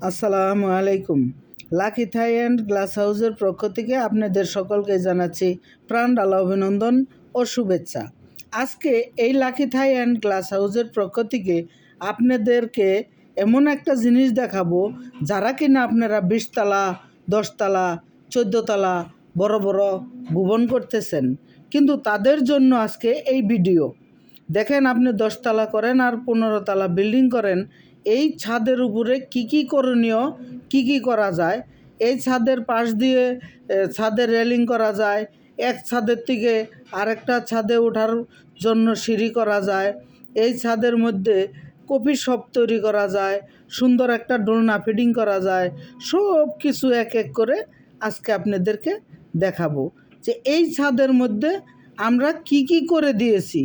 আসসালামু আলাইকুম। Lucky Thai and glass হাউসের পক্ষ থেকে আপনাদের সকলকে জানাচ্ছি প্রাণ ঢালা অভিনন্দন ও শুভেচ্ছা। আজকে এই লাকি থাই অ্যান্ড গ্লাস হাউসের পক্ষ থেকে আপনাদেরকে এমন একটা জিনিস দেখাবো যারা কিনা আপনারা 20 তলা 10 তলা 14 তলা বড় বড় ভবন করতেছেন, কিন্তু তাদের জন্য আজকে এই ভিডিও। দেখেন, আপনি 10 তলা করেন আর 15 তলা বিল্ডিং করেন, এই ছাদের উপরে কি করণীয়, কি করা যায়। এই ছাদের পাশ দিয়ে ছাদের রেলিং করা যায়, এক ছাদের থেকে আরেকটা ছাদে ওঠার জন্য সিঁড়ি করা যায়, এই ছাদের মধ্যে কফি শপ তৈরি করা যায়, সুন্দর একটা দোলনা ফিটিং করা যায়। সব কিছু এক এক করে আজকে আপনাদেরকে দেখাবো যে এই ছাদের মধ্যে আমরা কি করে দিয়েছি।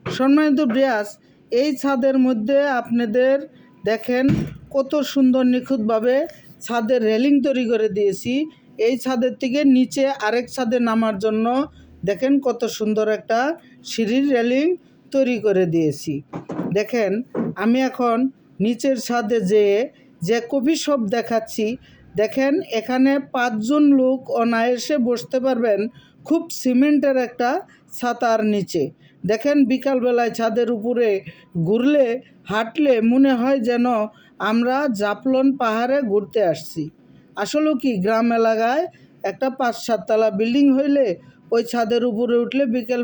সম্মানিত ব্রিয়াস, এই ছাদের মধ্যে আপনাদের দেখেন কত সুন্দর নিখুঁতভাবে ছাদের রেলিং তৈরি করে দিয়েছি। এই ছাদের থেকে নিচে আরেক ছাদে নামার জন্য দেখেন কত সুন্দর একটা সিঁড়ির রেলিং তৈরি করে দিয়েছি। দেখেন, আমি এখন নিচের ছাদে যে কফি শপ দেখাচ্ছি। দেখেন, এখানে 5 জন লোক অনায়াসে বসতে পারবেন খুব সিমেন্টের একটা ছাতার নিচে। দেখেন, বিকালবেলায় ছাদের উপরে ঘুরলে হাঁটলে মনে হয় যেন আমরা জাফলং পাহাড়ে ঘুরতে আসছি। আসলেও কি, গ্রাম এলাকায় একটা 5-7 তলা বিল্ডিং হইলে ওই ছাদের উপরে উঠলে বিকেল